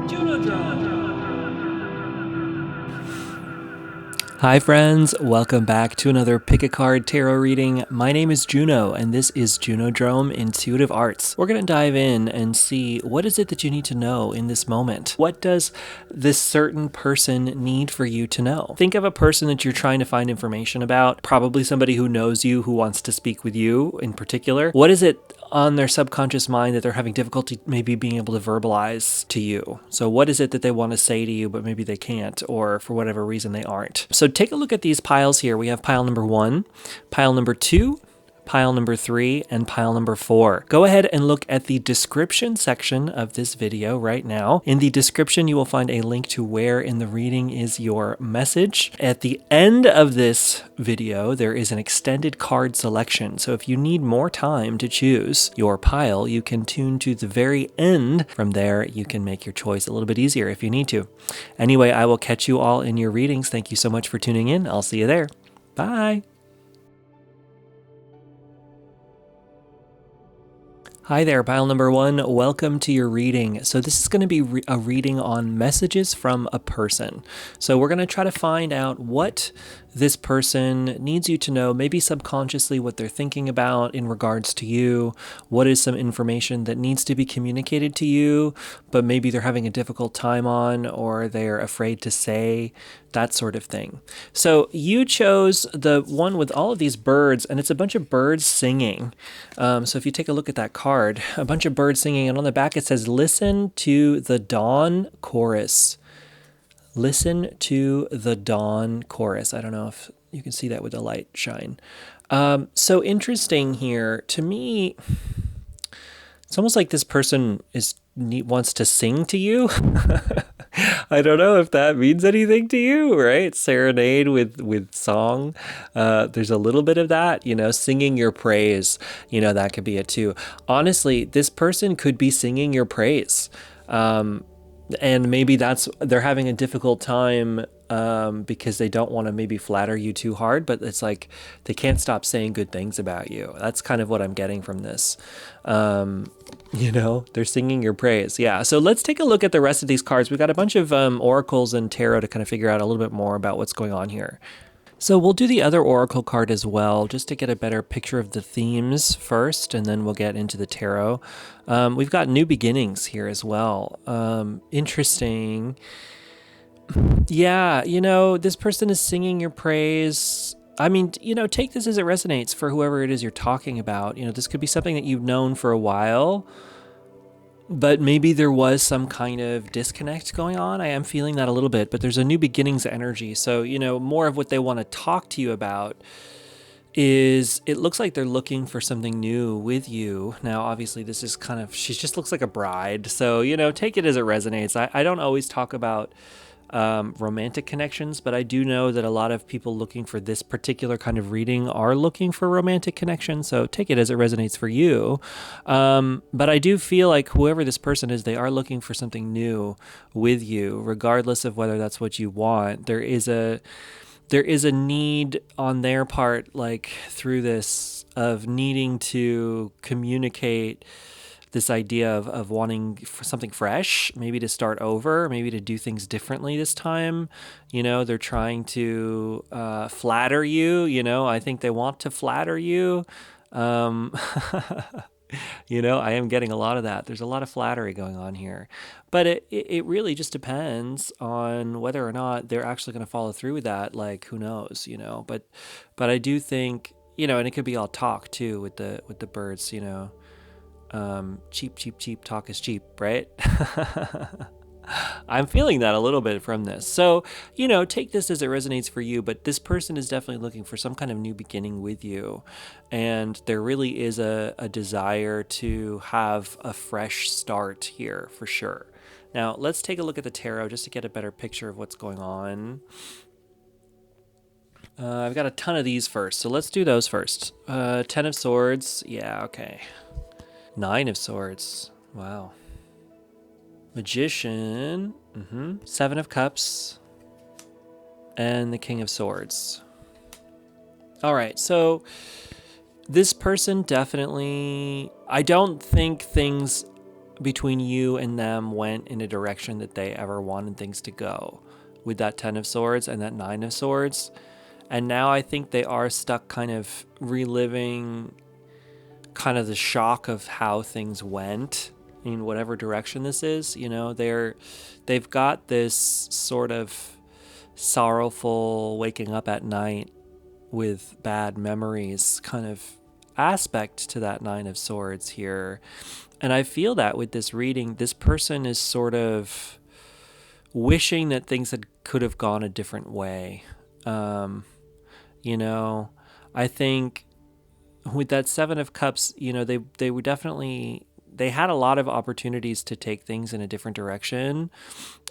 JUNODROME. Hi friends, welcome back to another Pick a Card Tarot reading. My name is Juno and this is JUNODROME Intuitive Arts. We're going to dive in and see what is it that you need to know in this moment. What does this certain person need for you to know? Think of a person that you're trying to find information about, probably somebody who knows you, who wants to speak with you in particular. What is it on their subconscious mind that they're having difficulty maybe being able to verbalize to you? So what is it that they want to say to you, but maybe they can't, or for whatever reason they aren't? So take a look at these piles here. We have pile number 1, pile number 2, pile number 3, and pile number 4. Go ahead and look at the description section of this video right now. In the description, you will find a link to where in the reading is your message. At the end of this video, there is an extended card selection. So if you need more time to choose your pile, you can tune to the very end. From there, you can make your choice a little bit easier if you need to. Anyway, I will catch you all in your readings. Thank you so much for tuning in. I'll see you there. Bye. Hi there, pile number 1. Welcome to your reading. So this is going to be a reading on messages from a person. So we're going to try to find out what this person needs you to know, maybe subconsciously what they're thinking about in regards to you. What is some information that needs to be communicated to you, but maybe they're having a difficult time on, or they're afraid to say, that sort of thing. So you chose the one with all of these birds, and it's a bunch of birds singing. So if you take a look at that card, a bunch of birds singing, and on the back it says, listen to the dawn chorus. Listen to the dawn chorus. I don't know if you can see that with the light shine. So interesting here. To me, it's almost like this person wants to sing to you. I don't know if that means anything to you, right? Serenade with song. There's a little bit of that, singing your praise. That could be it too. Honestly, this person could be singing your praise. And maybe they're having a difficult time because they don't want to maybe flatter you too hard, but it's like they can't stop saying good things about you. That's kind of what I'm getting from this. They're singing your praise. Yeah. So let's take a look at the rest of these cards. We've got a bunch of oracles and tarot to kind of figure out a little bit more about what's going on here. So we'll do the other oracle card as well, just to get a better picture of the themes first, and then we'll get into the tarot. We've got new beginnings here as well. Interesting. Yeah, this person is singing your praise. I mean, take this as it resonates for whoever it is you're talking about. This could be something that you've known for a while, but maybe there was some kind of disconnect going on. I am feeling that a little bit, but there's a new beginnings energy. So, more of what they want to talk to you about is, it looks like they're looking for something new with you. Now, obviously, this is she just looks like a bride. So, take it as it resonates. I don't always talk about romantic connections, but I do know that a lot of people looking for this particular kind of reading are looking for romantic connections. So take it as it resonates for you. But I do feel like whoever this person is, they are looking for something new with you, regardless of whether that's what you want. There is a need on their part, like through this, of needing to communicate this idea of wanting something fresh, maybe to start over, maybe to do things differently this time. They're trying to flatter you. I think they want to flatter you. I am getting a lot of that. There's a lot of flattery going on here. But it really just depends on whether or not they're actually going to follow through with that. Like, who knows, But I do think, and it could be all talk too with the birds, cheap talk is cheap, right? I'm feeling that a little bit from this. So, take this as it resonates for you, but this person is definitely looking for some kind of new beginning with you. And there really is a desire to have a fresh start here for sure. Now, let's take a look at the tarot just to get a better picture of what's going on. I've got a ton of these first, so let's do those first. 10 of Swords. Yeah, okay. 9 of Swords. Wow. Magician. 7 of Cups. And the King of Swords. All right, so this person definitely, I don't think things between you and them went in a direction that they ever wanted things to go with that 10 of swords and that 9 of swords. And now I think they are stuck kind of reliving kind of the shock of how things went in whatever direction this is. They've got this sort of sorrowful waking up at night with bad memories kind of aspect to that 9 of swords here. And I feel that with this reading, this person is sort of wishing that things could have gone a different way. I think with that 7 of Cups, they were definitely, they had a lot of opportunities to take things in a different direction,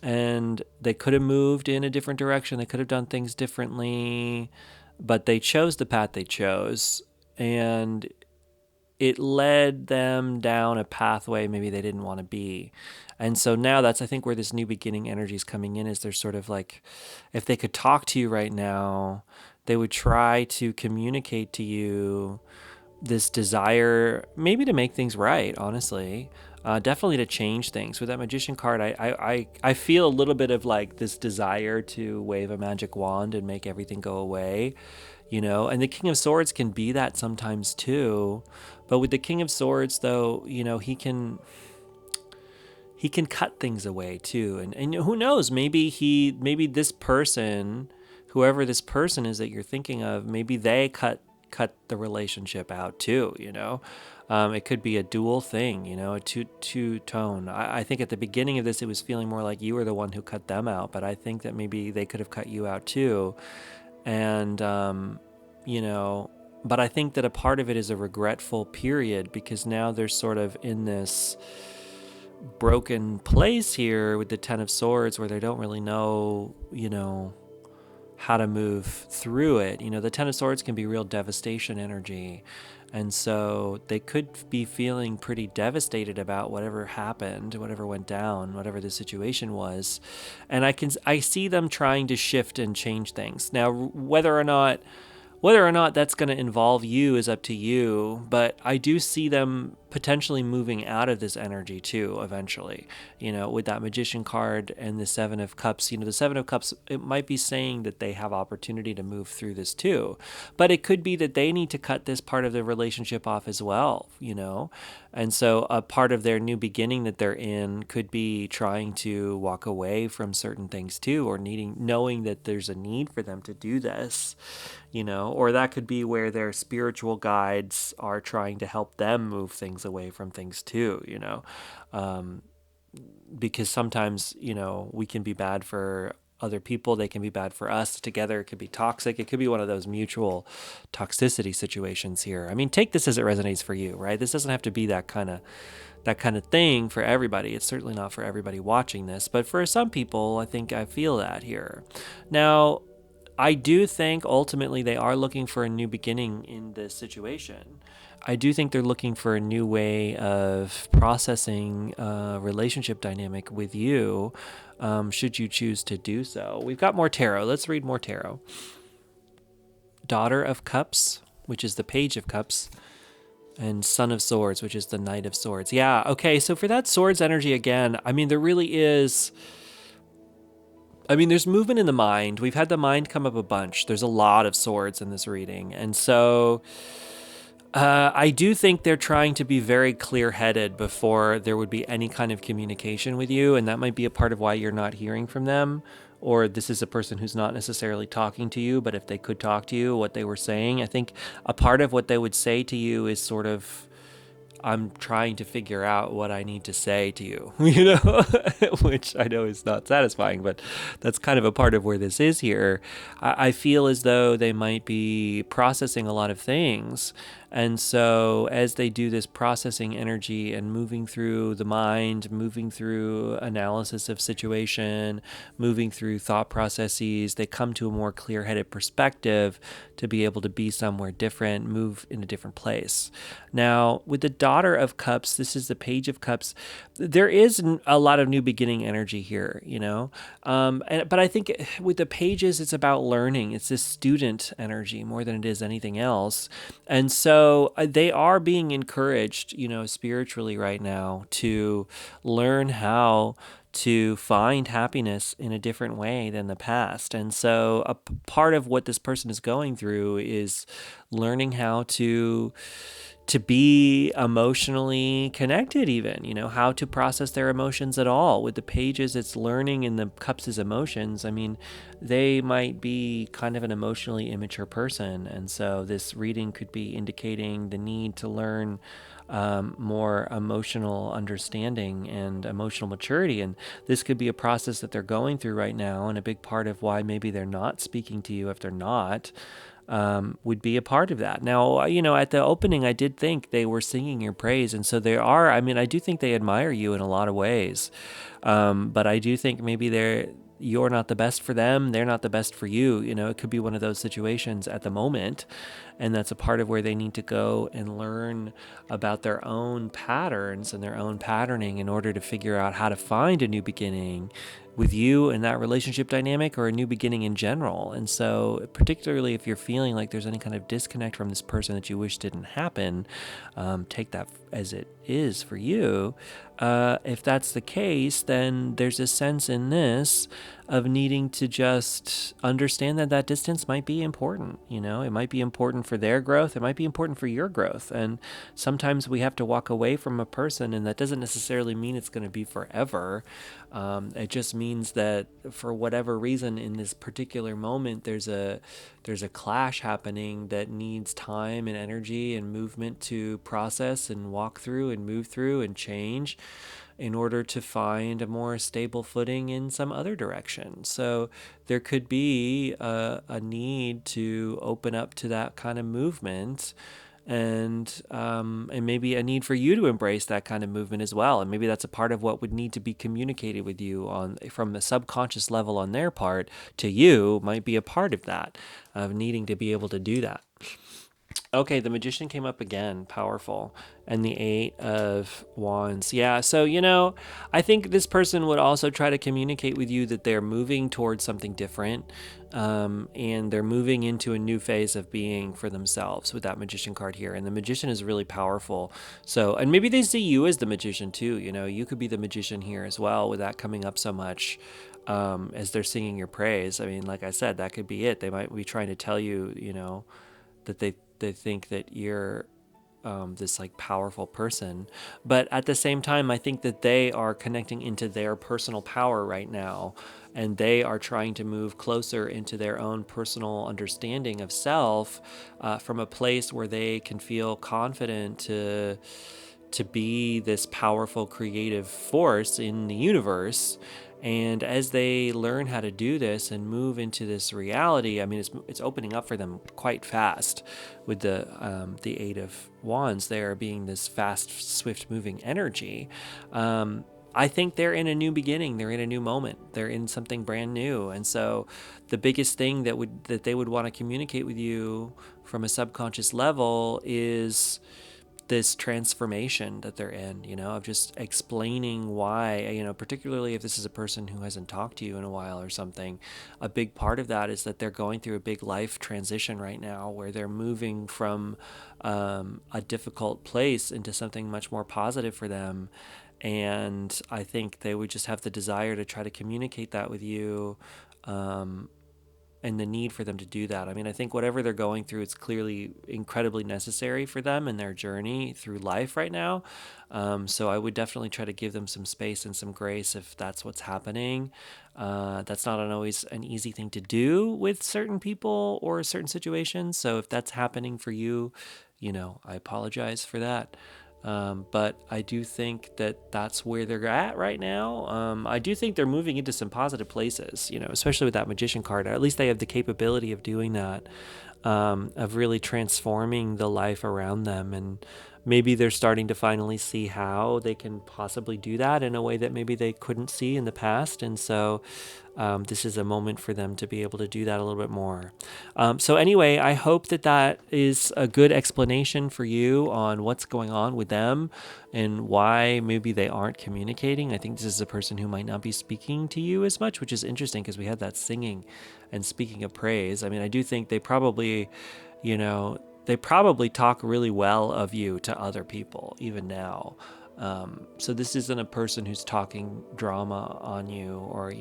and they could have moved in a different direction. They could have done things differently, but they chose the path they chose, and it led them down a pathway maybe they didn't want to be. And so now that's, I think, where this new beginning energy is coming in, is they're sort of like, if they could talk to you right now, they would try to communicate to you this desire maybe to make things right, honestly. Definitely to change things. With that Magician card, I feel a little bit of like this desire to wave a magic wand and make everything go away, and the King of Swords can be that sometimes too. But with the King of Swords, though, he can cut things away too. And who knows, maybe this person, whoever this person is that you're thinking of, maybe they cut the relationship out too. It could be a dual thing, a two tone. I think at the beginning of this, it was feeling more like you were the one who cut them out, but I think that maybe they could have cut you out too. And, but I think that a part of it is a regretful period, because now they're sort of in this broken place here with the 10 of Swords where they don't really know, how to move through it. The 10 of Swords can be real devastation energy. And so they could be feeling pretty devastated about whatever happened, whatever went down, whatever the situation was. And I see them trying to shift and change things. Now, whether or not that's going to involve you is up to you, but I do see them potentially moving out of this energy too eventually, with that Magician card and the 7 of Cups. The 7 of Cups, it might be saying that they have opportunity to move through this too, but it could be that they need to cut this part of the relationship off as well, and so a part of their new beginning that they're in could be trying to walk away from certain things too, or knowing that there's a need for them to do this, or that could be where their spiritual guides are trying to help them move things away from things too, because sometimes, we can be bad for other people. They can be bad for us. Together, it could be toxic. It could be one of those mutual toxicity situations here. I mean, take this as it resonates for you, right? This doesn't have to be that kind of thing for everybody. It's certainly not for everybody watching this, but for some people, I feel that here. Now, I do think ultimately they are looking for a new beginning in this situation. I do think they're looking for a new way of processing a relationship dynamic with you, should you choose to do so. We've got more tarot. Let's read more tarot. Daughter of Cups, which is the Page of Cups, and Son of Swords, which is the Knight of Swords. Yeah, okay, so for that Swords energy again, there really is... there's movement in the mind. We've had the mind come up a bunch. There's a lot of swords in this reading. And so I do think they're trying to be very clear-headed before there would be any kind of communication with you. And that might be a part of why you're not hearing from them. Or this is a person who's not necessarily talking to you, but if they could talk to you, what they were saying, I think a part of what they would say to you is sort of, I'm trying to figure out what I need to say to you, which I know is not satisfying, but that's kind of a part of where this is here. I feel as though they might be processing a lot of things. And so as they do this processing energy and moving through the mind, moving through analysis of situation, moving through thought processes, they come to a more clear-headed perspective to be able to be somewhere different, move in a different place. Now, with the daughter of cups, this is the page of cups. There is a lot of new beginning energy here, but I think with the pages, it's about learning. It's this student energy more than it is anything else. And so they are being encouraged, spiritually right now to learn how to find happiness in a different way than the past. And so a part of what this person is going through is learning how to be emotionally connected, even, how to process their emotions at all. With the pages, it's learning, in the cups is emotions. I mean, they might be kind of an emotionally immature person. And so this reading could be indicating the need to learn more emotional understanding and emotional maturity. And this could be a process that they're going through right now. And a big part of why maybe they're not speaking to you, if they're not, would be a part of that. Now, at the opening, I did think they were singing your praise. And so they are, I do think they admire you in a lot of ways. But I do think maybe you're not the best for them. They're not the best for you. It could be one of those situations at the moment. And that's a part of where they need to go and learn about their own patterns and their own patterning in order to figure out how to find a new beginning with you in that relationship dynamic, or a new beginning in general. And so particularly if you're feeling like there's any kind of disconnect from this person that you wish didn't happen, take that as it is for you. If that's the case, then there's a sense in this of needing to just understand that distance might be important. It might be important for their growth. It might be important for your growth. And sometimes we have to walk away from a person, and that doesn't necessarily mean it's going to be forever. It just means that for whatever reason in this particular moment, there's a clash happening that needs time and energy and movement to process and walk through and move through and change in order to find a more stable footing in some other direction. So there could be a need to open up to that kind of movement, and maybe a need for you to embrace that kind of movement as well. And maybe that's a part of what would need to be communicated with you from a subconscious level on their part to you, might be a part of that, of needing to be able to do that. Okay, the Magician came up again, powerful, and the Eight of Wands. Yeah, so, I think this person would also try to communicate with you that they're moving towards something different, and they're moving into a new phase of being for themselves with that Magician card here. And the Magician is really powerful. So, and maybe they see you as the Magician too. You could be the Magician here as well, with that coming up so much. As they're singing your praise. I mean, like I said, that could be it. They might be trying to tell you, that they think that you're this like powerful person. But at the same time, I think that they are connecting into their personal power right now, and they are trying to move closer into their own personal understanding of self, from a place where they can feel confident to be this powerful creative force in the universe. And as they learn how to do this and move into this reality, I mean, it's opening up for them quite fast, with the Eight of Wands there being this fast, swift-moving energy. I think they're in a new beginning. They're in a new moment. They're in something brand new. And so the biggest thing that they would want to communicate with you from a subconscious level is this transformation that they're in, of just explaining why, particularly if this is a person who hasn't talked to you in a while or something. A big part of that is that they're going through a big life transition right now, where they're moving from a difficult place into something much more positive for them. And I think they would just have the desire to try to communicate that with you, and the need for them to do that. I mean, I think whatever they're going through, it's clearly incredibly necessary for them in their journey through life right now. So I would definitely try to give them some space and some grace if that's what's happening. That's not always an easy thing to do with certain people or certain situations. So if that's happening for you, I apologize for that. But I do think that that's where they're at right now. I do think they're moving into some positive places, especially with that Magician card. At least they have the capability of doing that, of really transforming the life around them and maybe they're starting to finally see how they can possibly do that in a way that maybe they couldn't see in the past. And so this is a moment for them to be able to do that a little bit more. So anyway, I hope that that is a good explanation for you on what's going on with them and why maybe they aren't communicating. I think this is a person who might not be speaking to you as much, which is interesting because we had that singing and speaking of praise. I mean, I do think they probably, they probably talk really well of you to other people, even now. So this isn't a person who's talking drama on you or,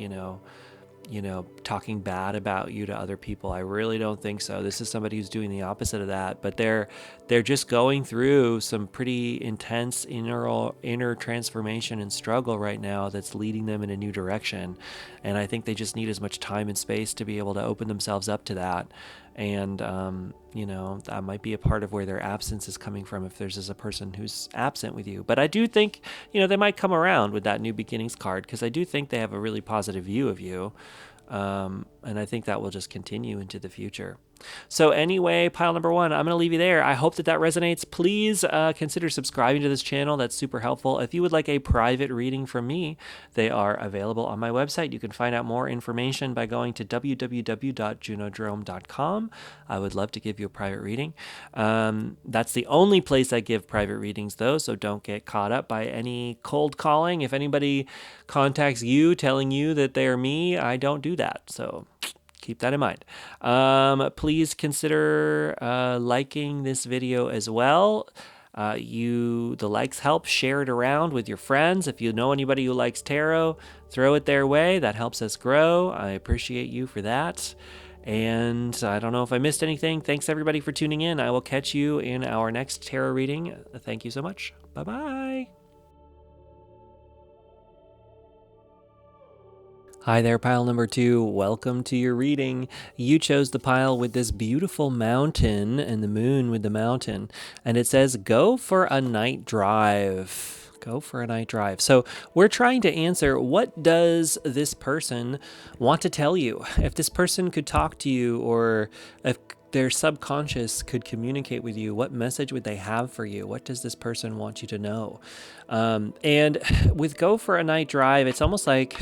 talking bad about you to other people. I really don't think so. This is somebody who's doing the opposite of that, but they're just going through some pretty intense inner transformation and struggle right now that's leading them in a new direction. And I think they just need as much time and space to be able to open themselves up to that. And that might be a part of where their absence is coming from if there's a person who's absent with you. But I do think they might come around with that new beginnings card, because I do think they have a really positive view of you, and I think that will just continue into the future. So anyway, pile number one, I'm going to leave you there. I hope that resonates. Please consider subscribing to this channel. That's super helpful. If you would like a private reading from me, they are available on my website. You can find out more information by going to www.junodrome.com. I would love to give you a private reading. That's the only place I give private readings, though, so don't get caught up by any cold calling. If anybody contacts you telling you that they're me, I don't do that. So keep that in mind. Please consider liking this video as well. The likes help. Share it around with your friends. If you know anybody who likes tarot, throw it their way. That helps us grow. I appreciate you for that. And I don't know if I missed anything. Thanks everybody for tuning in. I will catch you in our next tarot reading. Thank you so much. Bye-bye. Hi there, pile number two. Welcome to your reading. You chose the pile with this beautiful mountain and the moon with the mountain. And it says, go for a night drive. Go for a night drive. So we're trying to answer, what does this person want to tell you? If this person could talk to you, or if their subconscious could communicate with you, what message would they have for you? What does this person want you to know? And with go for a night drive, it's almost like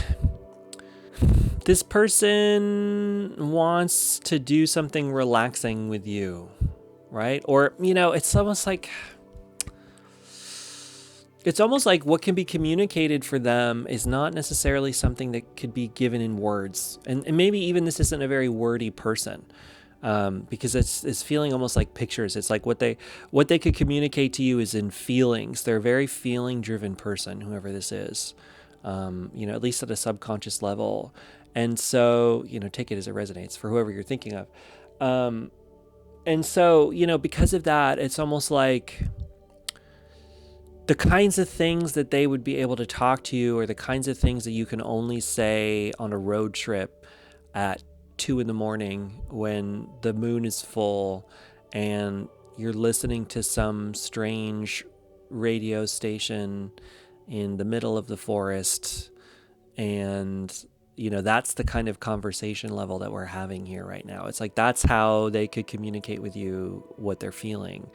this person wants to do something relaxing with you, right? Or, it's almost like what can be communicated for them is not necessarily something that could be given in words. And maybe even this isn't a very wordy person, because it's feeling almost like pictures. It's like what they could communicate to you is in feelings. They're a very feeling driven person, whoever this is, at least at a subconscious level. And so, take it as it resonates for whoever you're thinking of. And so, because of that, it's almost like the kinds of things that they would be able to talk to you, or the kinds of things that you can only say on a road trip at 2 a.m. when the moon is full and you're listening to some strange radio station in the middle of the forest. And that's the kind of conversation level that we're having here right now. It's like that's how they could communicate with you what they're feeling,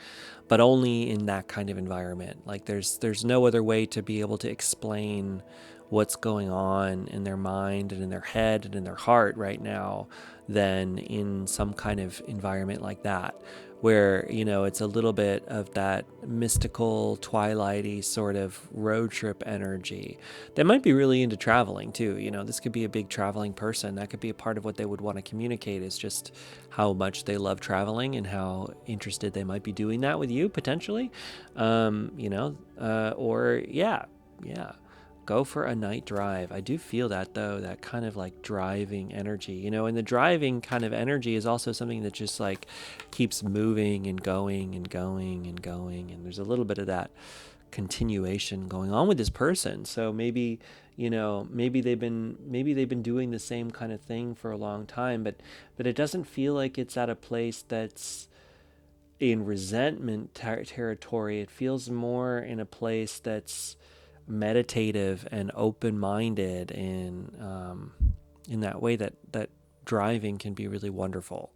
but only in that kind of environment. Like there's no other way to be able to explain what's going on in their mind and in their head and in their heart right now than in some kind of environment like that, where it's a little bit of that mystical, twilighty sort of road trip energy. They might be really into traveling too. This could be a big traveling person. That could be a part of what they would want to communicate, is just how much they love traveling and how interested they might be doing that with you potentially. Go for a night drive. I do feel that, though, that kind of like driving energy, and the driving kind of energy is also something that just like keeps moving and going and going and going. And there's a little bit of that continuation going on with this person. So maybe they've been doing the same kind of thing for a long time, but it doesn't feel like it's at a place that's in resentment territory. It feels more in a place that's meditative and open-minded, in that way that driving can be really wonderful.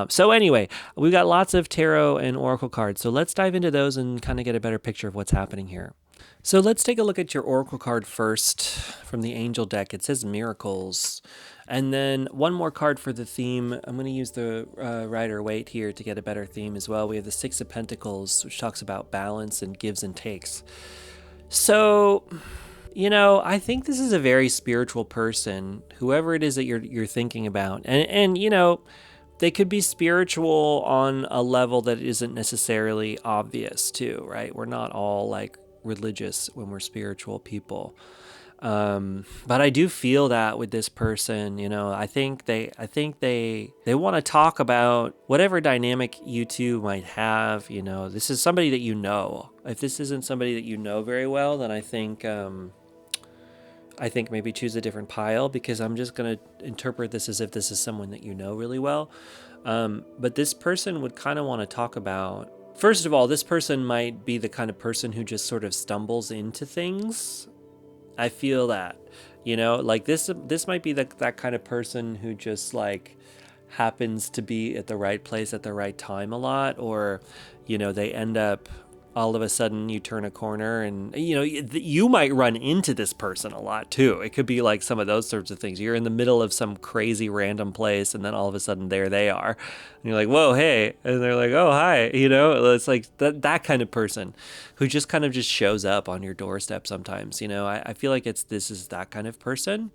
So anyway, we've got lots of tarot and oracle cards. So let's dive into those and kind of get a better picture of what's happening here. So let's take a look at your oracle card first from the angel deck. It says miracles. And then one more card for the theme. I'm going to use the Rider Waite here to get a better theme as well. We have the Six of Pentacles, which talks about balance and gives and takes. So, I think this is a very spiritual person, whoever it is that you're thinking about. And they could be spiritual on a level that isn't necessarily obvious too, right? We're not all like religious when we're spiritual people. But I do feel that with this person, I think they want to talk about whatever dynamic you two might have. This is somebody that you know. If this isn't somebody that you know very well, then I think maybe choose a different pile, because I'm just going to interpret this as if this is someone that you know really well. But this person would kind of want to talk about, first of all, this person might be the kind of person who just sort of stumbles into things. I feel that, like this might be that kind of person who just like happens to be at the right place at the right time a lot, or, they end up all of a sudden you turn a corner and, you might run into this person a lot too. It could be like some of those sorts of things. You're in the middle of some crazy random place and then all of a sudden there they are. And you're like, whoa, hey. And they're like, oh, hi. It's like that kind of person who just kind of just shows up on your doorstep sometimes. I feel like this is that kind of person.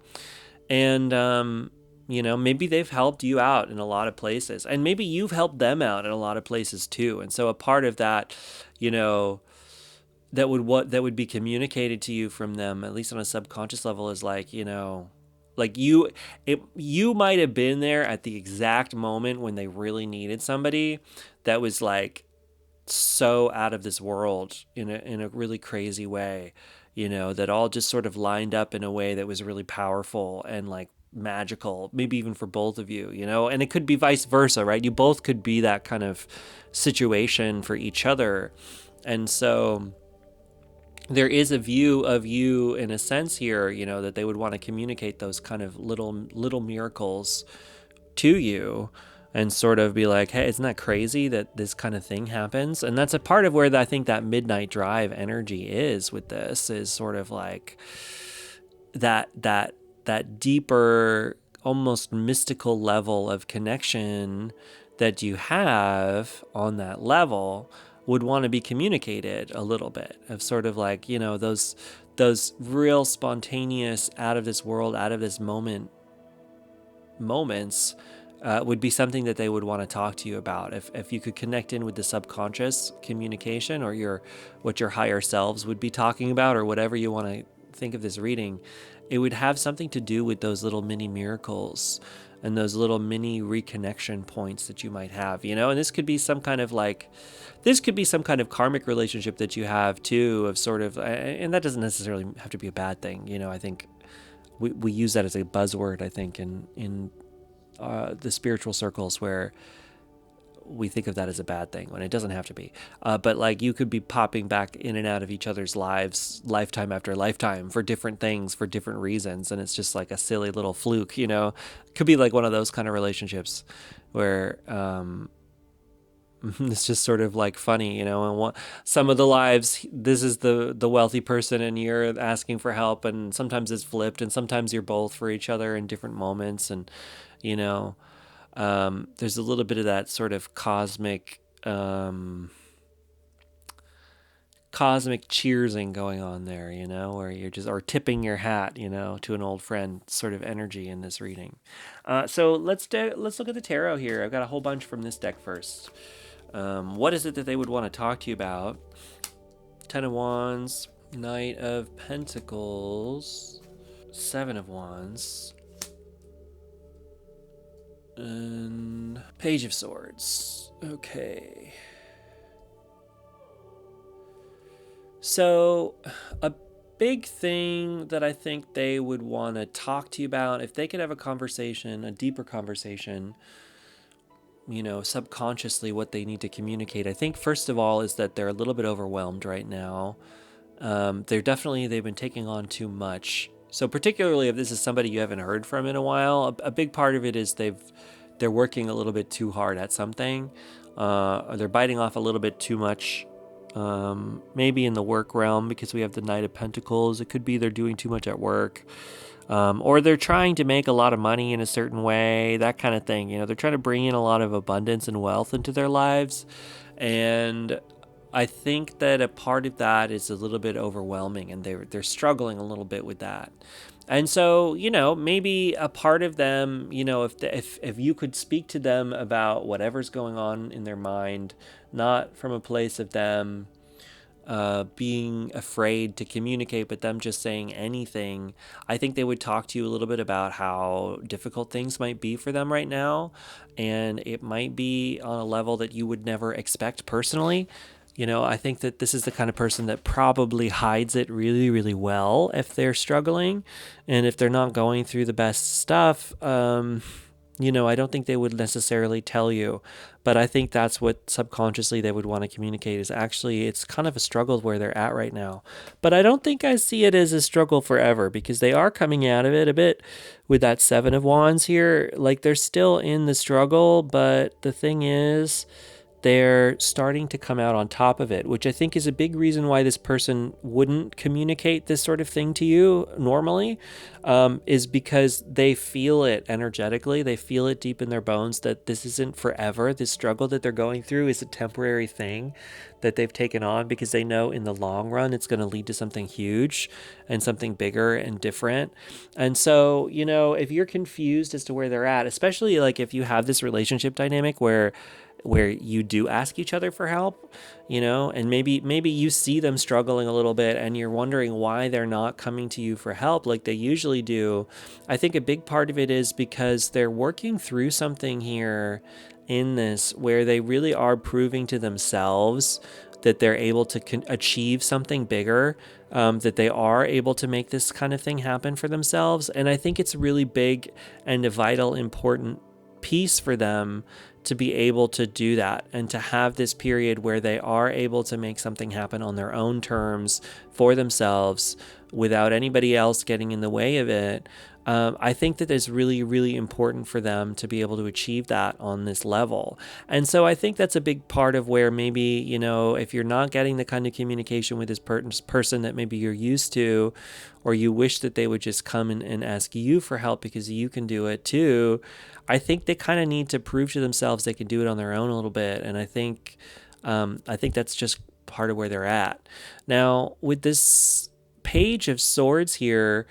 And, maybe they've helped you out in a lot of places, and maybe you've helped them out in a lot of places too. And so a part of that, that would be communicated to you from them, at least on a subconscious level, is like, like you might have been there at the exact moment when they really needed somebody that was like so out of this world in a really crazy way, that all just sort of lined up in a way that was really powerful and like magical, maybe even for both of you, and it could be vice versa, right? You both could be that kind of situation for each other. And so there is a view of you in a sense here, that they would want to communicate those kind of little miracles to you and sort of be like, hey, isn't that crazy that this kind of thing happens? And that's a part of where I think that midnight drive energy is with this, is sort of like that deeper, almost mystical level of connection that you have on that level would want to be communicated a little bit, of sort of like, those real spontaneous, out of this world, out of this moments would be something that they would want to talk to you about. If you could connect in with the subconscious communication, or what your higher selves would be talking about, or whatever you want to think of this reading, it would have something to do with those little mini miracles and those little mini reconnection points that you might have, and this could be some kind of karmic relationship that you have too, of sort of, and that doesn't necessarily have to be a bad thing. I think we use that as a buzzword, I think, in the spiritual circles, where we think of that as a bad thing when it doesn't have to be. But like, you could be popping back in and out of each other's lives, lifetime after lifetime, for different things, for different reasons. And it's just like a silly little fluke, It could be like one of those kind of relationships where it's just sort of like funny, and some of the lives, this is the wealthy person and you're asking for help, and sometimes it's flipped, and sometimes you're both for each other in different moments. And, there's a little bit of that sort of cosmic cheersing going on there, where you're just, or tipping your hat, to an old friend sort of energy in this reading. So let's look at the tarot here. I've got a whole bunch from this deck first. What is it that they would want to talk to you about? Ten of Wands, Knight of Pentacles, Seven of Wands, and Page of Swords. Okay. So a big thing that I think they would want to talk to you about, if they could have a conversation, a deeper conversation, subconsciously, what they need to communicate, I think first of all, is that they're a little bit overwhelmed right now. They've been taking on too much. So particularly if this is somebody you haven't heard from in a while, a big part of it is they're working a little bit too hard at something, or they're biting off a little bit too much. Maybe in the work realm, because we have the Knight of Pentacles, it could be they're doing too much at work, or they're trying to make a lot of money in a certain way, that kind of thing. You know, they're trying to bring in a lot of abundance and wealth into their lives, and I think that a part of that is a little bit overwhelming, and they're struggling a little bit with that. And so, you know, maybe a part of them, you know, if you could speak to them about whatever's going on in their mind, not from a place of them being afraid to communicate, but them just saying anything, I think they would talk to you a little bit about how difficult things might be for them right now. And it might be on a level that you would never expect personally. You know, I think that this is the kind of person that probably hides it really, really well if they're struggling. And if they're not going through the best stuff, you know, I don't think they would necessarily tell you. But I think that's what subconsciously they would want to communicate, is actually it's kind of a struggle where they're at right now. But I don't think I see it as a struggle forever, because they are coming out of it a bit with that Seven of Wands here. Like, they're still in the struggle, but the thing is, they're starting to come out on top of it, which I think is a big reason why this person wouldn't communicate this sort of thing to you normally, is because they feel it energetically. They feel it deep in their bones that this isn't forever. This struggle that they're going through is a temporary thing that they've taken on, because they know in the long run it's going to lead to something huge and something bigger and different. And so, you know, if you're confused as to where they're at, especially like if you have this relationship dynamic where you do ask each other for help, you know, and maybe you see them struggling a little bit and you're wondering why they're not coming to you for help like they usually do. I think a big part of it is because they're working through something here in this where they really are proving to themselves that they're able to achieve something bigger, that they are able to make this kind of thing happen for themselves. And I think it's really big and a vital, important piece for them to be able to do that, and to have this period where they are able to make something happen on their own terms for themselves without anybody else getting in the way of it. I think that it's really, really important for them to be able to achieve that on this level. And so I think that's a big part of where maybe, you know, if you're not getting the kind of communication with this person that maybe you're used to, or you wish that they would just come and ask you for help because you can do it too, I think they kind of need to prove to themselves they can do it on their own a little bit. And I think that's just part of where they're at. Now, with this Page of Swords here,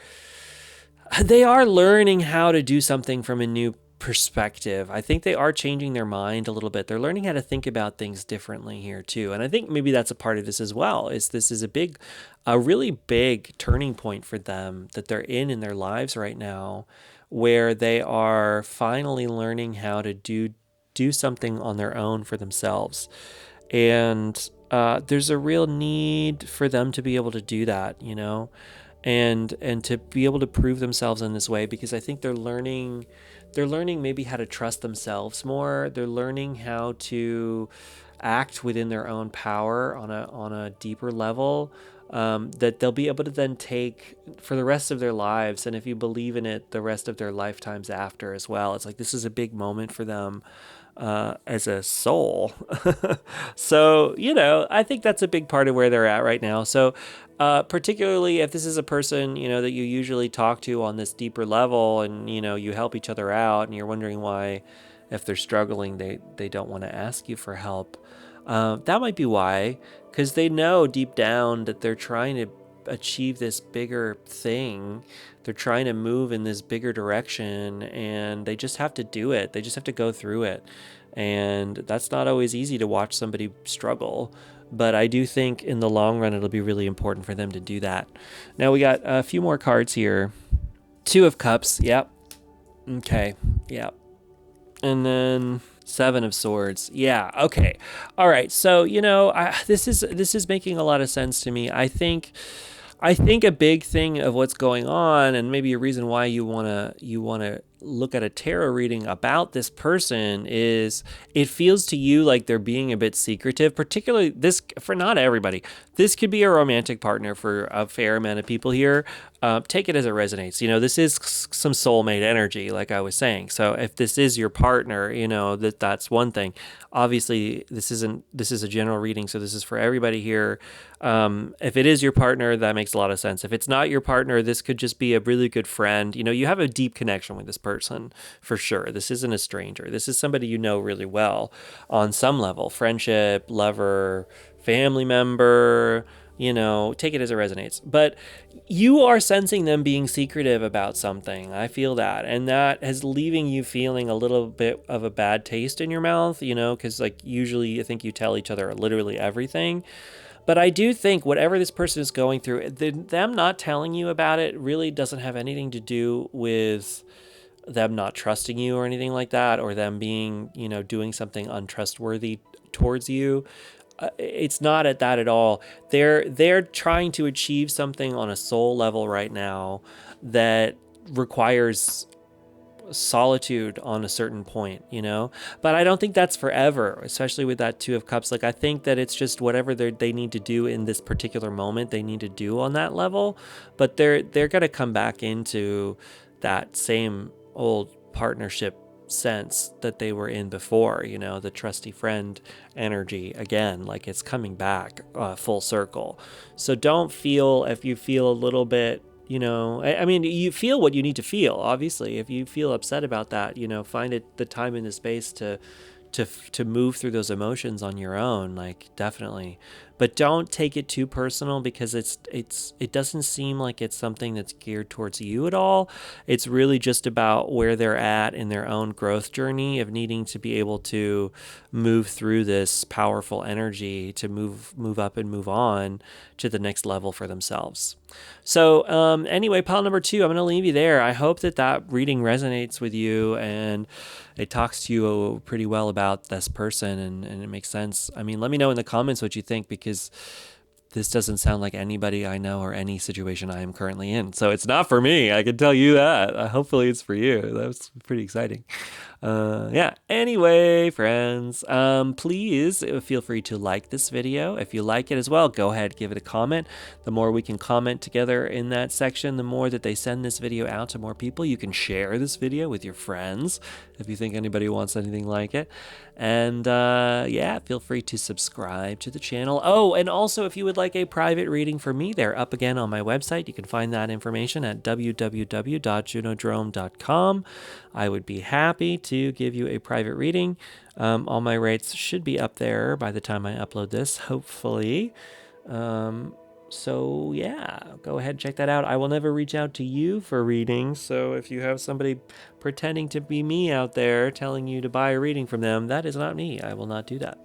they are learning how to do something from a new perspective. I think they are changing their mind a little bit. They're learning how to think about things differently here too. And I think maybe that's a part of this as well, is this is a really big turning point for them that they're in their lives right now, where they are finally learning how to do something on their own for themselves. And there's a real need for them to be able to do that, you know, and to be able to prove themselves in this way, because I think they're learning maybe how to trust themselves more. They're learning how to act within their own power on a deeper level, that they'll be able to then take for the rest of their lives, and if you believe in it, the rest of their lifetimes after as well. It's like this is a big moment for them as a soul. So, you know, I think that's a big part of where they're at right now. So particularly if this is a person, you know, that you usually talk to on this deeper level, and, you know, you help each other out, and you're wondering why, if they're struggling, they don't want to ask you for help. That might be why, because they know deep down that they're trying to achieve this bigger thing. They're trying to move in this bigger direction, and they just have to do it. They just have to go through it. And that's not always easy to watch somebody struggle. But I do think in the long run, it'll be really important for them to do that. Now we got a few more cards here. Two of Cups. Yep. Okay. Yep. And then Seven of Swords. Yeah. Okay. All right. So, you know, this is making a lot of sense to me. I think a big thing of what's going on, and maybe a reason why you wanna look at a tarot reading about this person is it feels to you like they're being a bit secretive, particularly this for not everybody. This could be a romantic partner for a fair amount of people here. Take it as it resonates. This is some soulmate energy, like I was saying. So if this is your partner, that's one thing. Obviously, this is a general reading, so this is for everybody here. If it is your partner, that makes a lot of sense. If it's not your partner, this could just be a really good friend. You have a deep connection with this person for sure. This isn't a stranger. This is somebody you know really well on some level. Friendship, lover, family member, take it as it resonates. But you are sensing them being secretive about something. I feel that. And that is leaving you feeling a little bit of a bad taste in your mouth, because usually I think you tell each other literally everything. But I do think whatever this person is going through, them not telling you about it really doesn't have anything to do with them not trusting you or anything like that, or them being, doing something untrustworthy towards you. It's not at that at all. They're trying to achieve something on a soul level right now that requires solitude on a certain point, but I don't think that's forever, especially with that Two of Cups. I think that it's just whatever they need to do in this particular moment, they need to do on that level, but they're going to come back into that same old partnership sense that they were in before, the trusty friend energy again, it's coming back full circle. So don't feel, if you feel a little bit, you feel what you need to feel. Obviously, if you feel upset about that, find the time and the space to move through those emotions on your own, definitely. But don't take it too personal, because it doesn't seem like it's something that's geared towards you at all. It's really just about where they're at in their own growth journey of needing to be able to move through this powerful energy to move up and move on to the next level for themselves. So anyway, pile number 2, I'm going to leave you there. I hope that reading resonates with you and it talks to you pretty well about this person and it makes sense. Let me know in the comments what you think, because this doesn't sound like anybody I know or any situation I am currently in. So it's not for me. I can tell you that. Hopefully it's for you. That's pretty exciting. Anyway, friends, please feel free to like this video. If you like it as well, go ahead, give it a comment. The more we can comment together in that section, the more that they send this video out to more people. You can share this video with your friends if you think anybody wants anything like it. And feel free to subscribe to the channel. Oh, and also if you would like a private reading for me, they're up again on my website. You can find that information at www.junodrome.com. I would be happy to give you a private reading. All my rates should be up there by the time I upload this, hopefully. So yeah, go ahead and check that out. I will never reach out to you for readings, so if you have somebody pretending to be me out there telling you to buy a reading from them, that is not me. I will not do that.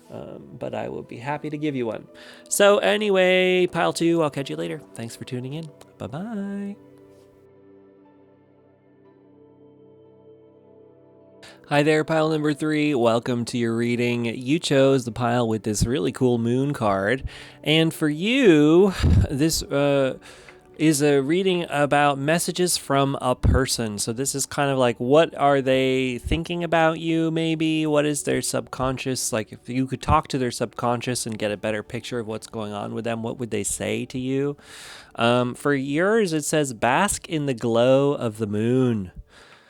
But I will be happy to give you one. So anyway, pile 2, I'll catch you later. Thanks for tuning in. Bye-bye. Hi there, pile number 3. Welcome to your reading. You chose the pile with this really cool moon card. And for you, this is a reading about messages from a person. So this is kind of like, what are they thinking about you, maybe? What is their subconscious? If you could talk to their subconscious and get a better picture of what's going on with them, what would they say to you? For yours, it says, bask in the glow of the moon.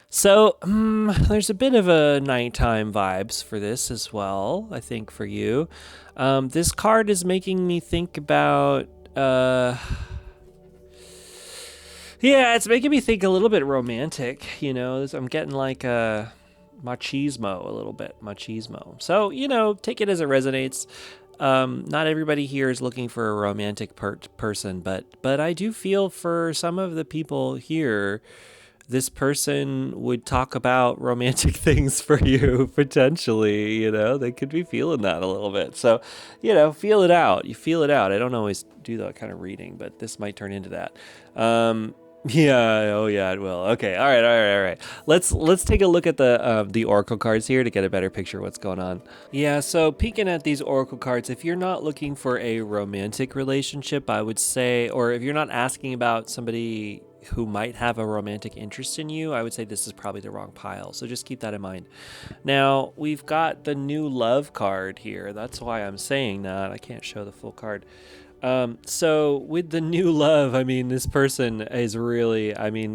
So there's a bit of a nighttime vibes for this as well, I think, for you. This card is making me think about... it's making me think a little bit romantic, I'm getting machismo a little bit, machismo. So, take it as it resonates. Not everybody here is looking for a romantic person, but I do feel for some of the people here, this person would talk about romantic things for you, potentially, they could be feeling that a little bit. So, feel it out. You feel it out. I don't always do that kind of reading, but this might turn into that. It will. Okay. All right. Let's take a look at the oracle cards here to get a better picture of what's going on. Yeah, so peeking at these oracle cards, if you're not looking for a romantic relationship, I would say, or if you're not asking about somebody who might have a romantic interest in you, I would say this is probably the wrong pile. So just keep that in mind. Now, we've got the new love card here. That's why I'm saying that. I can't show the full card. So with the new love, I mean, this person is really, I mean,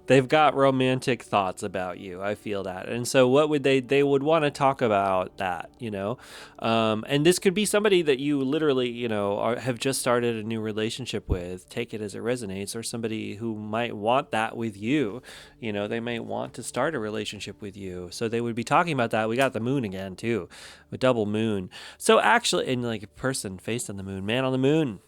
they've got romantic thoughts about you. I feel that. And so what would they would want to talk about that, you know? And this could be somebody that you literally, you know, have just started a new relationship with, take it as it resonates, or somebody who might want that with you. You know, they might want to start a relationship with you. So they would be talking about that. We got the moon again too, a double moon. So actually, in like a person faced on the moon, man on the moon,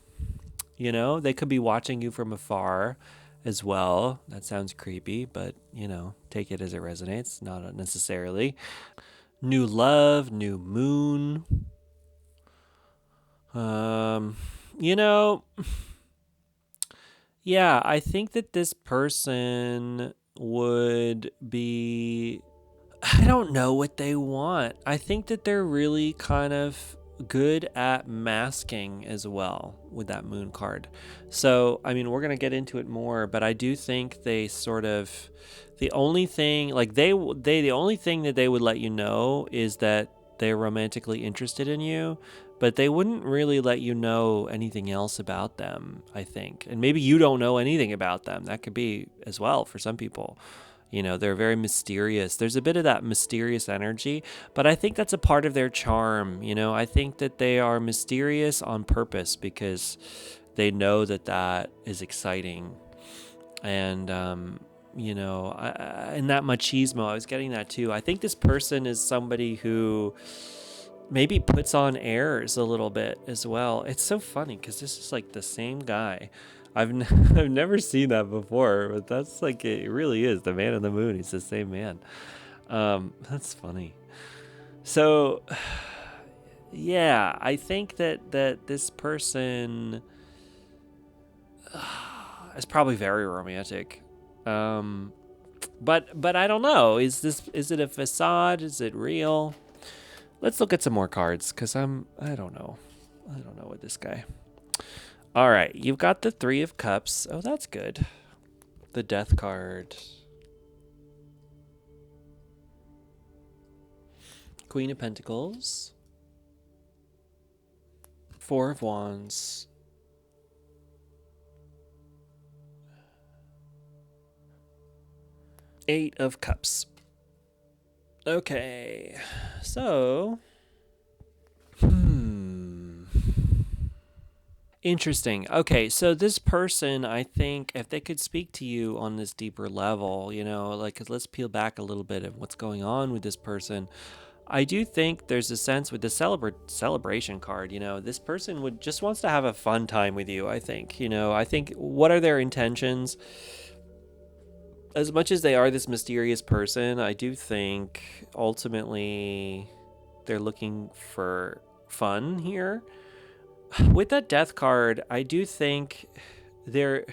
you know, they could be watching you from afar as well. That sounds creepy, but you know, take it as it resonates, not necessarily. New love, new moon. You know, yeah, I think that this person would be, I don't know what they want. I think that they're really kind of good at masking as well with that moon card. So, I mean, we're going to get into it more, but I do think they sort of, the only thing, like the only thing that they would let you know is that they're romantically interested in you, but they wouldn't really let you know anything else about them, I think. And maybe you don't know anything about them. That could be as well for some people. You know, they're very mysterious. There's a bit of that mysterious energy, but I think that's a part of their charm. You know, I think that they are mysterious on purpose because they know that that is exciting. And, you know, and that machismo, I was getting that too. I think this person is somebody who maybe puts on airs a little bit as well. It's so funny because this is like the same guy. I've never seen that before, but that's like, it really is the man in the moon. He's the same man. That's funny. So yeah, I think that this person is probably very romantic. But I don't know. Is it a facade? Is it real? Let's look at some more cards because I don't know. I don't know with this guy. All right, you've got the Three of Cups. Oh, that's good. The Death card. Queen of Pentacles. Four of Wands. Eight of Cups. Okay, so... Interesting. Okay, so this person, I think, if they could speak to you on this deeper level, you know, like, 'cause let's peel back a little bit of what's going on with this person. I do think there's a sense with the celebration card, you know, this person would just wants to have a fun time with you, I think. You know, I think, what are their intentions? As much as they are this mysterious person, I do think ultimately they're looking for fun here. With that Death card, I do think there's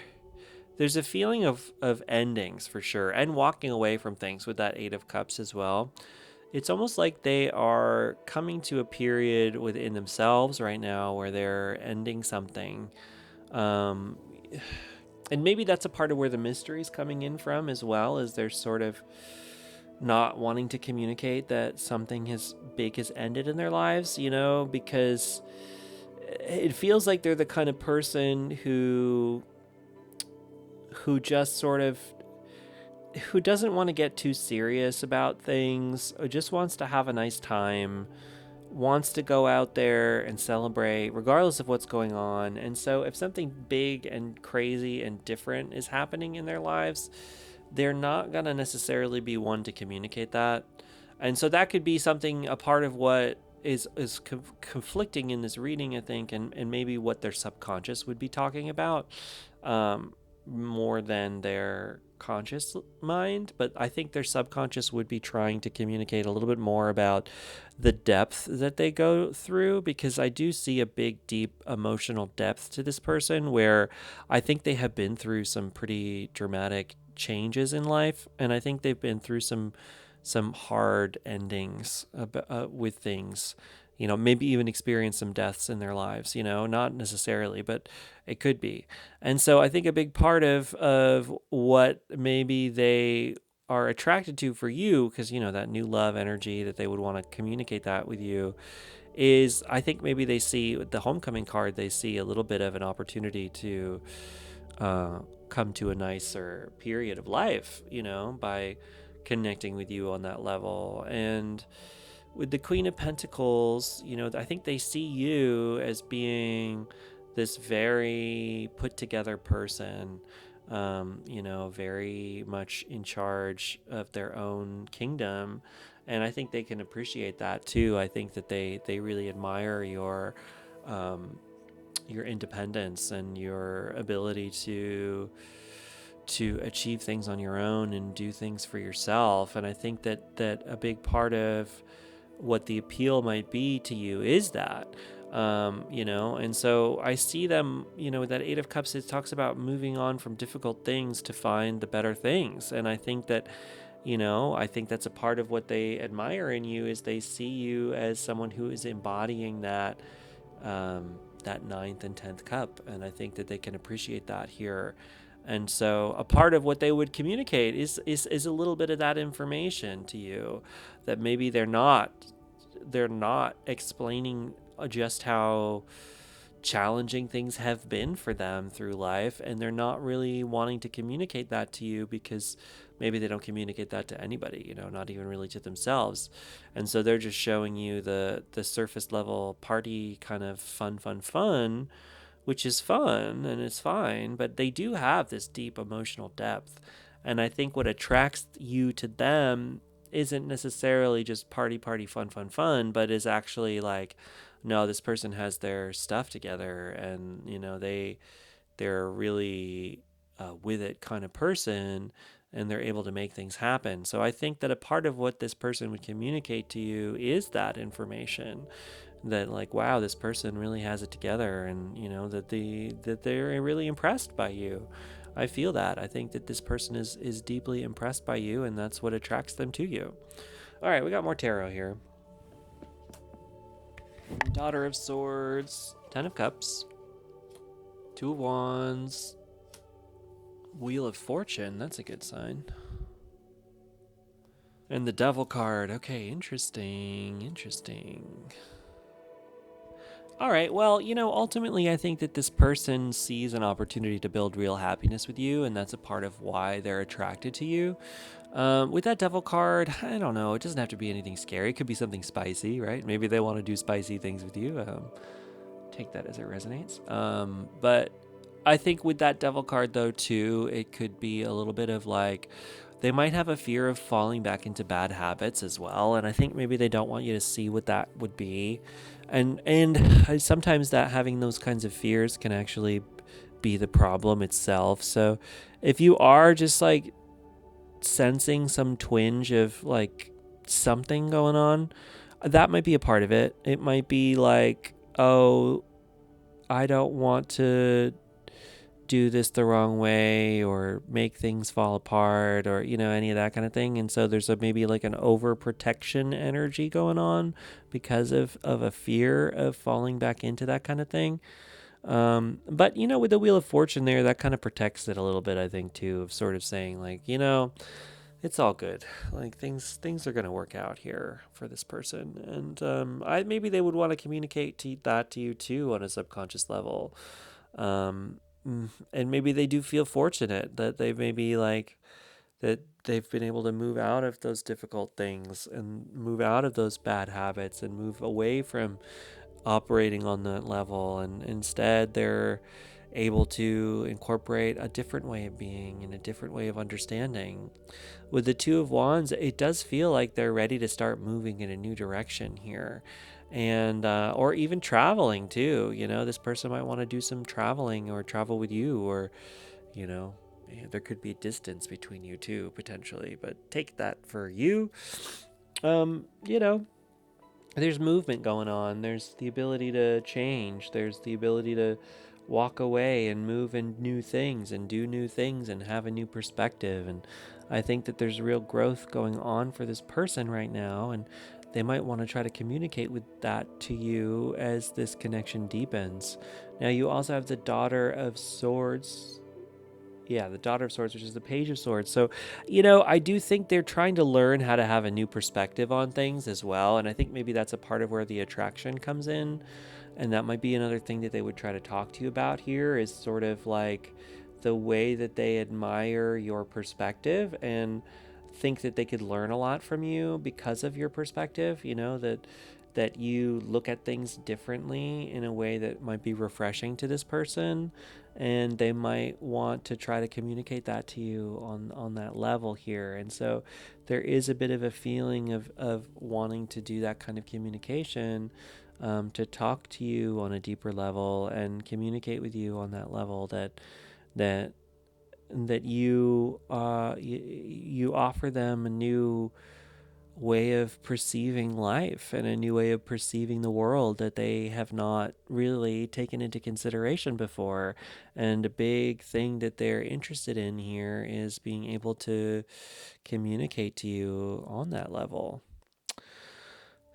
a feeling of endings for sure, and walking away from things with that Eight of Cups as well. It's almost like they are coming to a period within themselves right now where they're ending something. And maybe that's a part of where the mystery is coming in from as well, as they're sort of not wanting to communicate that something big has ended in their lives, you know, because it feels like they're the kind of person who just sort of, who doesn't want to get too serious about things, or just wants to have a nice time, wants to go out there and celebrate regardless of what's going on. And so if something big and crazy and different is happening in their lives, they're not going to necessarily be one to communicate that. And so that could be something, a part of what is conflicting in this reading, I think, and maybe what their subconscious would be talking about, more than their conscious mind. But I think their subconscious would be trying to communicate a little bit more about the depth that they go through, because I do see a big, deep emotional depth to this person, where I think they have been through some pretty dramatic changes in life, and I think they've been through some hard endings with things, maybe even experience some deaths in their lives, not necessarily, but it could be. And so I think a big part of what maybe they are attracted to for you, because, that new love energy that they would want to communicate that with you, is I think maybe they see the homecoming card, they see a little bit of an opportunity to come to a nicer period of life, by connecting with you on that level. And with the Queen of Pentacles, I think they see you as being this very put together person, very much in charge of their own kingdom. And I think they can appreciate that too. I think that they really admire your independence and your ability to achieve things on your own and do things for yourself. And I think that a big part of what the appeal might be to you is that, and so I see them, that Eight of Cups, it talks about moving on from difficult things to find the better things. And I think that, I think that's a part of what they admire in you, is they see you as someone who is embodying that ninth and 10th cup. And I think that they can appreciate that here. And so a part of what they would communicate is a little bit of that information to you, that maybe they're not explaining just how challenging things have been for them through life, and they're not really wanting to communicate that to you because maybe they don't communicate that to anybody, not even really to themselves. And so they're just showing you the surface level party kind of fun, which is fun and it's fine, but they do have this deep emotional depth. And I think what attracts you to them isn't necessarily just party, fun, but is actually like, no, this person has their stuff together, and they're really with it kind of person, and they're able to make things happen. So I think that a part of what this person would communicate to you is that information, that like, wow, this person really has it together, and that they're really impressed by you. I feel that. I think that this person is deeply impressed by you, and that's what attracts them to you. All right, we got more tarot here. Daughter of Swords, Ten of Cups, Two of Wands, Wheel of Fortune. That's a good sign. And the Devil card. Okay, interesting. All right, well, ultimately, I think that this person sees an opportunity to build real happiness with you, and that's a part of why they're attracted to you. With that Devil card, I don't know. It doesn't have to be anything scary. It could be something spicy, right? Maybe they want to do spicy things with you. Take that as it resonates. But I think with that Devil card, though, too, it could be a little bit of like, they might have a fear of falling back into bad habits as well. And I think maybe they don't want you to see what that would be. And sometimes that having those kinds of fears can actually be the problem itself. So if you are just like sensing some twinge of like something going on, that might be a part of it. It might be like, oh, I don't want to do this the wrong way or make things fall apart, or any of that kind of thing. And so there's maybe like an overprotection energy going on because of a fear of falling back into that kind of thing. But with the Wheel of Fortune there, that kind of protects it a little bit, I think, too, of sort of saying like, it's all good. Like things are going to work out here for this person. And maybe they would want to communicate that to you too on a subconscious level. And maybe they do feel fortunate that they maybe like that they've been able to move out of those difficult things and move out of those bad habits and move away from operating on that level, and instead they're able to incorporate a different way of being and a different way of understanding. With the Two of Wands, it does feel like they're ready to start moving in a new direction here, and or even traveling too. This person might want to do some traveling or travel with you, or there could be distance between you two potentially, but take that for you. There's movement going on. There's the ability to change. There's the ability to walk away and move in new things and do new things and have a new perspective. And I think that there's real growth going on for this person right now. And they might want to try to communicate with that to you as this connection deepens. Now, you also have the Daughter of Swords. Yeah, the Daughter of Swords, which is the Page of Swords. So, I do think they're trying to learn how to have a new perspective on things as well. And I think maybe that's a part of where the attraction comes in. And that might be another thing that they would try to talk to you about here, is sort of like the way that they admire your perspective and think that they could learn a lot from you because of your perspective, that you look at things differently in a way that might be refreshing to this person, and they might want to try to communicate that to you on that level here. And so there is a bit of a feeling of wanting to do that kind of communication, to talk to you on a deeper level and communicate with you on that level, that you offer them a new way of perceiving life and a new way of perceiving the world that they have not really taken into consideration before. And a big thing that they're interested in here is being able to communicate to you on that level.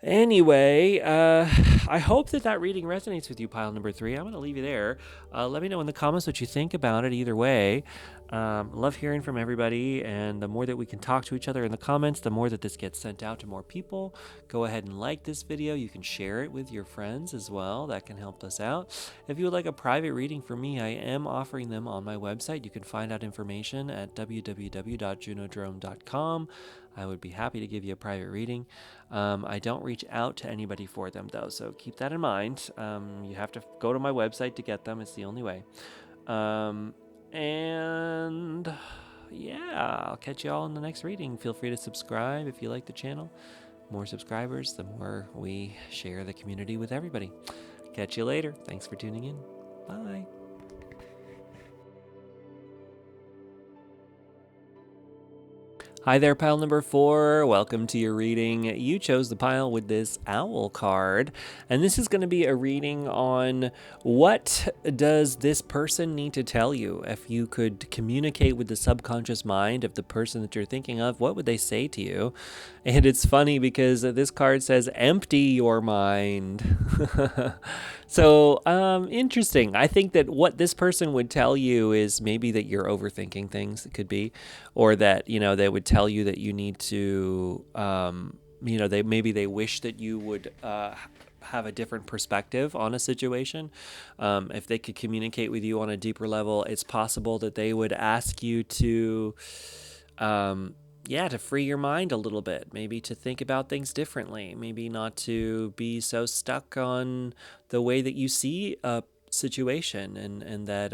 Anyway, I hope that reading resonates with you, pile number 3. I'm going to leave you there. Let me know in the comments what you think about it either way. Love hearing from everybody, and the more that we can talk to each other in the comments, the more that this gets sent out to more people. Go ahead and like this video. You can share it with your friends as well. That can help us out. If you would like a private reading from me, I am offering them on my website. You can find out information at www.junodrome.com. I would be happy to give you a private reading. I don't reach out to anybody for them, though, so keep that in mind. You have to go to my website to get them. It's the only way. And yeah, I'll catch you all in the next reading. Feel free to subscribe if you like the channel. More subscribers, the more we share the community with everybody. Catch you later. Thanks for tuning in. Bye. Hi there, pile number 4. Welcome to your reading. You chose the pile with this owl card, and this is going to be a reading on what does this person need to tell you. If you could communicate with the subconscious mind of the person that you're thinking of, what would they say to you? And it's funny because this card says, empty your mind. So, interesting. I think that what this person would tell you is maybe that you're overthinking things, it could be, or that, they would tell you that you need to, they wish that you would have a different perspective on a situation. If they could communicate with you on a deeper level, it's possible that they would ask you to, to free your mind a little bit, maybe to think about things differently, maybe not to be so stuck on the way that you see a situation, and that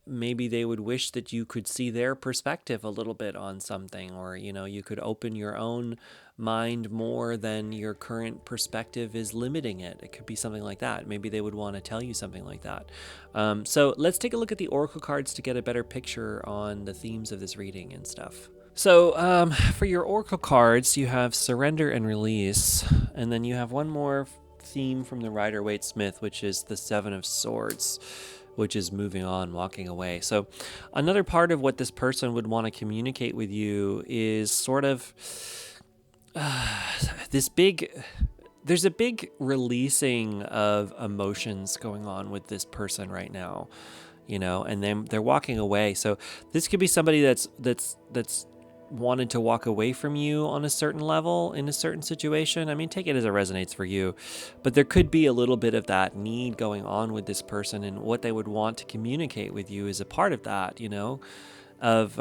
maybe they would wish that you could see their perspective a little bit on something, or, you could open your own mind more than your current perspective is limiting it. It could be something like that. Maybe they would want to tell you something like that. So let's take a look at the oracle cards to get a better picture on the themes of this reading and stuff. So for your oracle cards, you have surrender and release, and then you have one more theme from the Rider-Waite-Smith, which is the 7 of Swords, which is moving on, walking away. So another part of what this person would want to communicate with you is sort of there's a big releasing of emotions going on with this person right now, and then they're walking away. So this could be somebody that's wanted to walk away from you on a certain level in a certain situation. I mean, take it as it resonates for you, but there could be a little bit of that need going on with this person, and what they would want to communicate with you is a part of that, of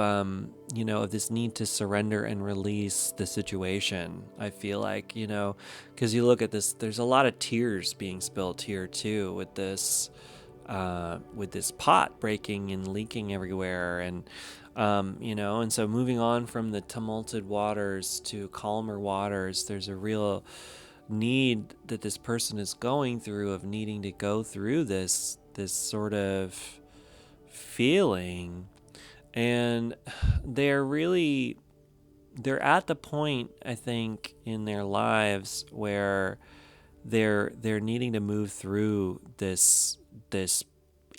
this need to surrender and release the situation. I feel like, because you look at this, there's a lot of tears being spilled here too, with this pot breaking and leaking everywhere, and and so moving on from the tumulted waters to calmer waters, there's a real need that this person is going through, of needing to go through this sort of feeling. And they're at the point, I think, in their lives where they're needing to move through this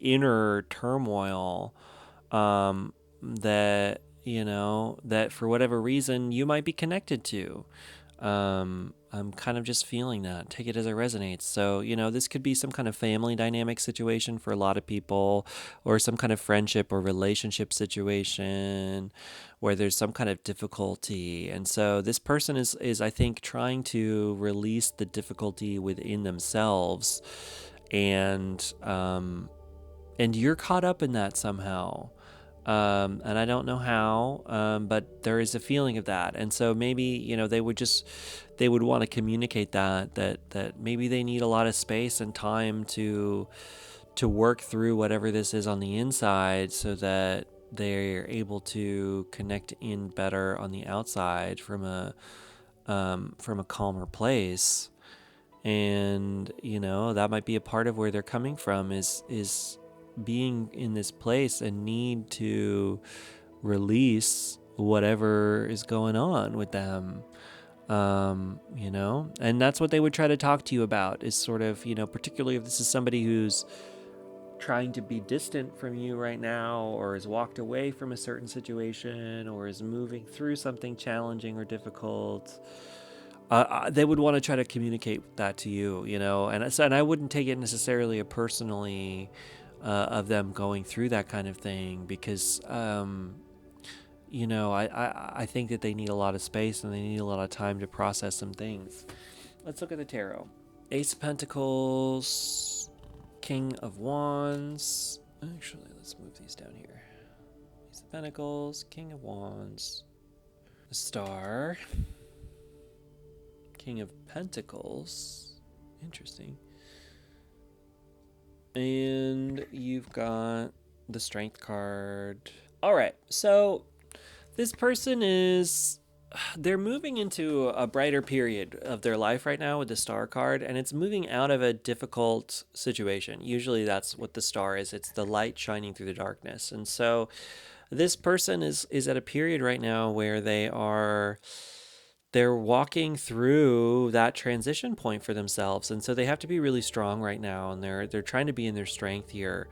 inner turmoil, that for whatever reason you might be connected to. I'm kind of just feeling that. Take it as it resonates. So, this could be some kind of family dynamic situation for a lot of people, or some kind of friendship or relationship situation where there's some kind of difficulty. And so this person is I think, trying to release the difficulty within themselves. And you're caught up in that somehow. And I don't know how, but there is a feeling of that. And so maybe, they would want to communicate that maybe they need a lot of space and time to work through whatever this is on the inside, so that they're able to connect in better on the outside from a calmer place. And that might be a part of where they're coming from, is being in this place and need to release whatever is going on with them. And that's what they would try to talk to you about, is sort of, particularly if this is somebody who's trying to be distant from you right now, or has walked away from a certain situation, or is moving through something challenging or difficult. They would want to try to communicate that to you, and I wouldn't take it necessarily personally, of them going through that kind of thing, because I think that they need a lot of space and they need a lot of time to process some things. Let's look at the tarot. Ace of Pentacles, King of Wands. Actually, let's move these down here. Ace of Pentacles, King of Wands, the Star, King of Pentacles. Interesting. And you've got the Strength card. All right, so this person they're moving into a brighter period of their life right now with the Star card, and it's moving out of a difficult situation. Usually that's what the Star is. It's the light shining through the darkness. And so this person is at a period right now where they're walking through that transition point for themselves, and so they have to be really strong right now, and they're trying to be in their strength here,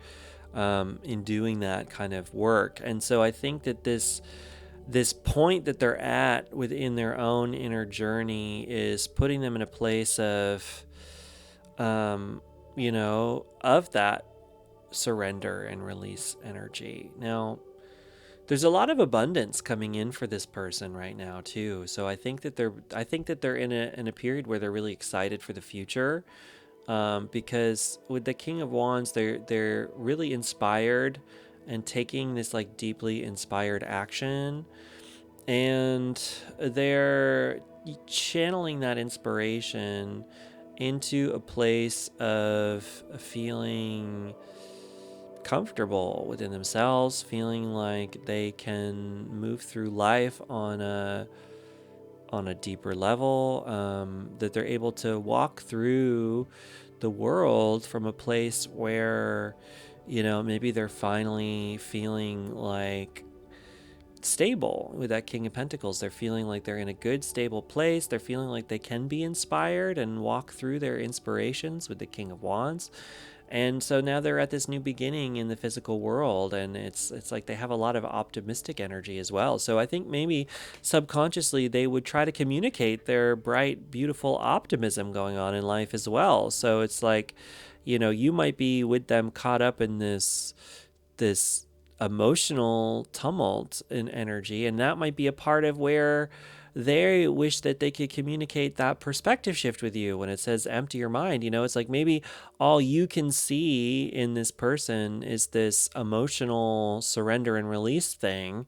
in doing that kind of work. And so I think that this point that they're at within their own inner journey is putting them in a place of of that surrender and release energy. Now, there's a lot of abundance coming in for this person right now too. So I think that they're in a period where they're really excited for the future, because with the King of Wands, they're really inspired and taking this like deeply inspired action, and they're channeling that inspiration into a place of feeling comfortable within themselves, feeling like they can move through life on a deeper level, that they're able to walk through the world from a place where maybe they're finally feeling like stable. With that King of Pentacles, they're feeling like they're in a good stable place. They're feeling like they can be inspired and walk through their inspirations with the King of Wands. And so now they're at this new beginning in the physical world, and it's like they have a lot of optimistic energy as well. So I think maybe subconsciously they would try to communicate their bright, beautiful optimism going on in life as well. So it's like, you might be with them caught up in this emotional tumult and energy, and that might be a part of where they wish that they could communicate that perspective shift with you. When it says empty your mind, it's like maybe all you can see in this person is this emotional surrender and release thing,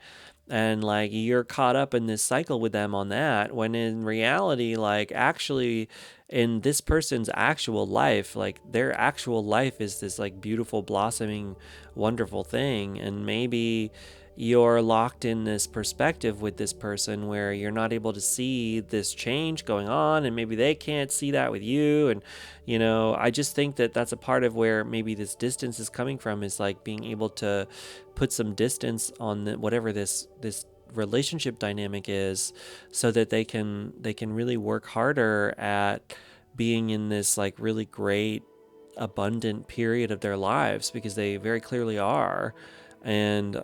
and like you're caught up in this cycle with them on that, when in reality, like actually in this person's actual life, like their actual life is this like beautiful, blossoming, wonderful thing. And maybe you're locked in this perspective with this person where you're not able to see this change going on, and maybe they can't see that with you. And I just think that that's a part of where maybe this distance is coming from, is like being able to put some distance on whatever this relationship dynamic is, so that they can really work harder at being in this like really great, abundant period of their lives, because they very clearly are. And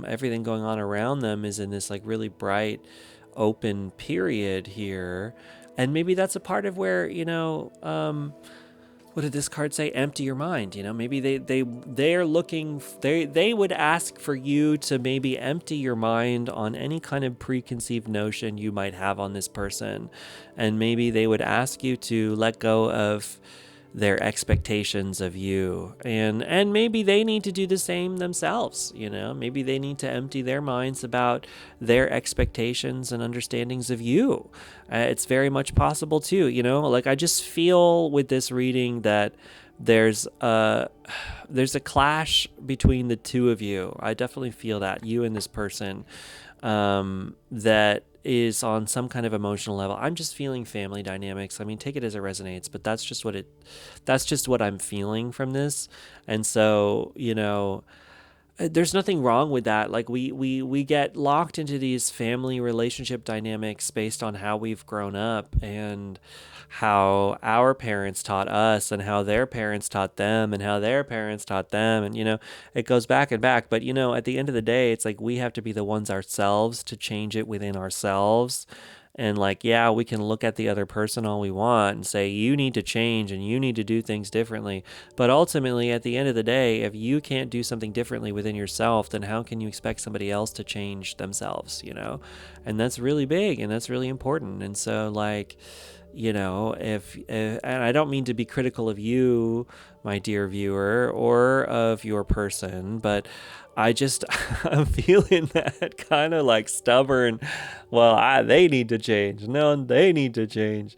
everything going on around them is in this like really bright, open period here. And maybe that's a part of where, what did this card say? Empty your mind. Maybe they're looking. They would ask for you to maybe empty your mind on any kind of preconceived notion you might have on this person, and maybe they would ask you to let go of their expectations of you, and maybe they need to do the same themselves. Maybe they need to empty their minds about their expectations and understandings of you. It's very much possible too. Like, I just feel with this reading that there's a clash between the two of you. I definitely feel that, you and this person, that is on some kind of emotional level. I'm just feeling family dynamics. I mean, take it as it resonates, but that's just what I'm feeling from this. And so, there's nothing wrong with that. Like, we get locked into these family relationship dynamics based on how we've grown up and how our parents taught us and how their parents taught them and how their parents taught them. And, it goes back and back. But, at the end of the day, it's like we have to be the ones ourselves to change it within ourselves. And like, yeah, we can look at the other person all we want and say, you need to change and you need to do things differently. But ultimately, at the end of the day, if you can't do something differently within yourself, then how can you expect somebody else to change themselves, And that's really big and that's really important. And so, like, if and I don't mean to be critical of you, my dear viewer, or of your person, but I'm feeling that kind of like stubborn, well, they need to change. No, they need to change.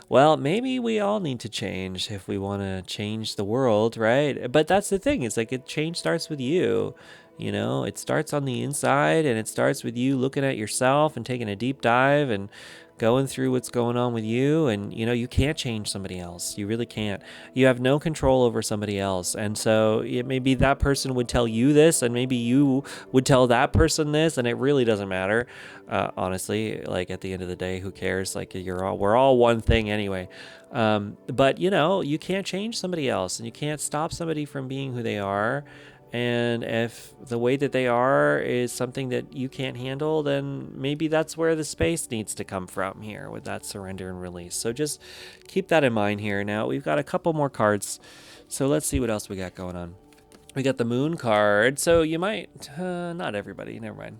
Well, maybe we all need to change if we want to change the world, right? But that's the thing. It's like, change starts with you. It starts on the inside, and it starts with you looking at yourself and taking a deep dive and going through what's going on with you. And, you can't change somebody else. You really can't. You have no control over somebody else. And so maybe that person would tell you this, and maybe you would tell that person this, and it really doesn't matter. Honestly, like, at the end of the day, who cares? Like, we're all one thing anyway. But, you can't change somebody else, and you can't stop somebody from being who they are. And if the way that they are is something that you can't handle, then maybe that's where the space needs to come from here with that surrender and release. So just keep that in mind here. Now, we've got a couple more cards. So let's see what else we got going on. We got the moon card. So you might, not everybody, never mind.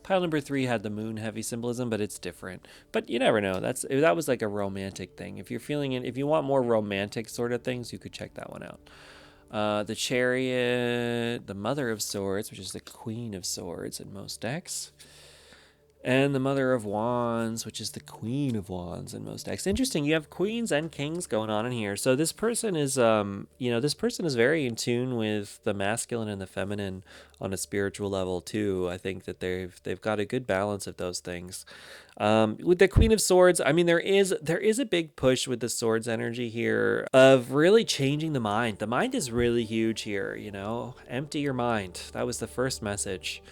Pile number 3 had the moon heavy symbolism, but it's different. But you never know. That was like a romantic thing. If you're feeling it, if you want more romantic sort of things, you could check that one out. The Chariot, the Mother of Swords, which is the Queen of Swords in most decks, and the Mother of Wands, which is the Queen of Wands in most decks. Interesting, you have queens and kings going on in here. So this person is, this person is very in tune with the masculine and the feminine on a spiritual level too. I think that they've got a good balance of those things. With the Queen of Swords, I mean, there is a big push with the swords energy here of really changing the mind. The mind is really huge here, empty your mind. That was the first message.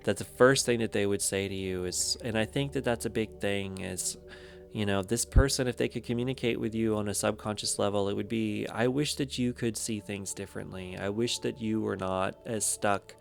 That's the first thing that they would say to you is, and I think that that's a big thing is, this person, if they could communicate with you on a subconscious level, it would be, I wish that you could see things differently. I wish that you were not as stuck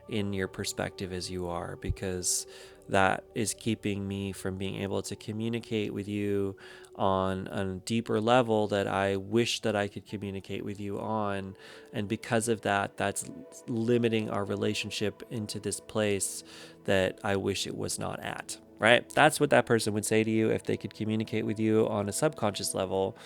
in your perspective as you are, because that is keeping me from being able to communicate with you on a deeper level that I wish that I could communicate with you on. And because of that, that's limiting our relationship into this place that I wish it was not at, right? That's what that person would say to you if they could communicate with you on a subconscious level.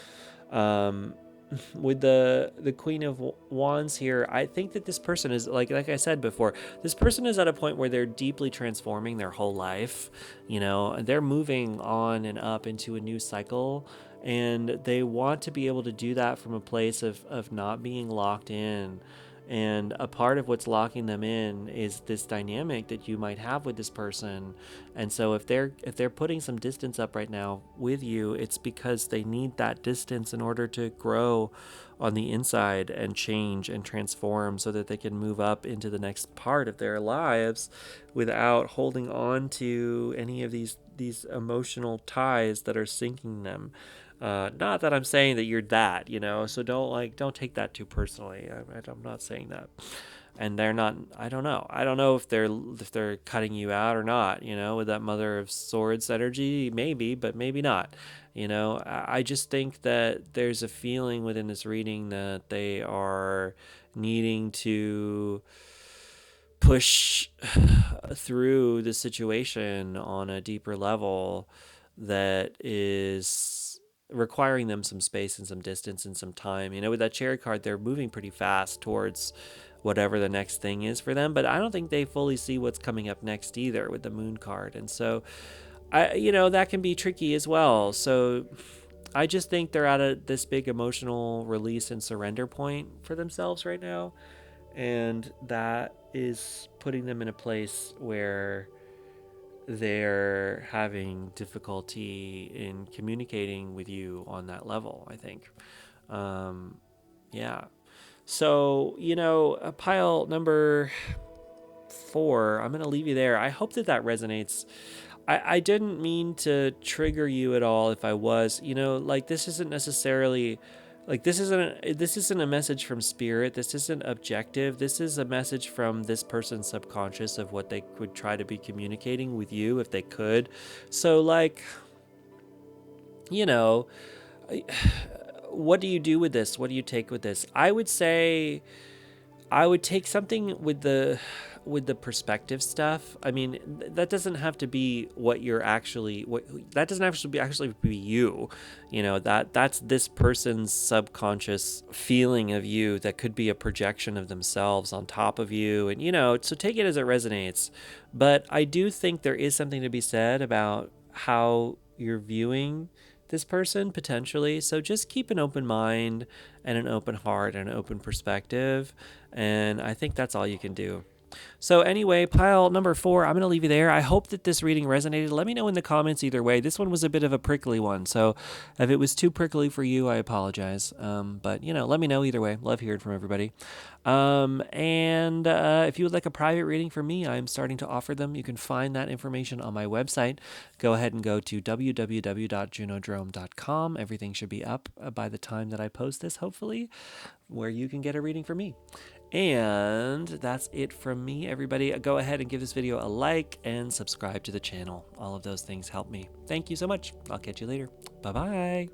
With the Queen of Wands here, I think that this person is, like I said before, this person is at a point where they're deeply transforming their whole life. They're moving on and up into a new cycle, and they want to be able to do that from a place of not being locked in. And a part of what's locking them in is this dynamic that you might have with this person. And so if they're putting some distance up right now with you, it's because they need that distance in order to grow on the inside and change and transform so that they can move up into the next part of their lives without holding on to any of these emotional ties that are sinking them. Not that I'm saying that you're that, so don't take that too personally. I'm not saying that. And they're not, I don't know if they're cutting you out or not, with that Mother of Swords energy, maybe, but maybe not. You know, I just think that there's a feeling within this reading that they are needing to push through the situation on a deeper level that is requiring them some space and some distance and some time. You know, with that Chariot card, they're moving pretty fast towards whatever the next thing is for them, but I don't think they fully see what's coming up next either with the Moon card. And so that can be tricky as well. So I just think they're at this big emotional release and surrender point for themselves right now. And that is putting them in a place where they're having difficulty in communicating with you on that level, I think. Yeah. So, pile number 4, I'm going to leave you there. I hope that resonates. I didn't mean to trigger you at all if I was, like this isn't necessarily like this isn't a message from spirit. This isn't objective. This is a message from this person's subconscious of what they would try to be communicating with you if they could. So like, you know, what do you do with this? What do you take with this? I would say I would take something with the perspective stuff. I mean, that doesn't have to be what you're actually that doesn't actually be you. That's this person's subconscious feeling of you that could be a projection of themselves on top of you, and so take it as it resonates. But I do think there is something to be said about how you're viewing this person potentially. So just keep an open mind and an open heart and an open perspective. And I think that's all you can do. So anyway, pile number 4, I'm going to leave you there. I hope that this reading resonated. Let me know in the comments either way. This one was a bit of a prickly one, so if it was too prickly for you, I apologize. But, let me know either way. Love hearing from everybody. And if you would like a private reading from me, I'm starting to offer them. You can find that information on my website. Go ahead and go to www.junodrome.com. Everything should be up by the time that I post this, hopefully, where you can get a reading from me. And that's it from me, everybody. Go ahead and give this video a like and subscribe to the channel. All of those things help me. Thank you so much. I'll catch you later. Bye-bye.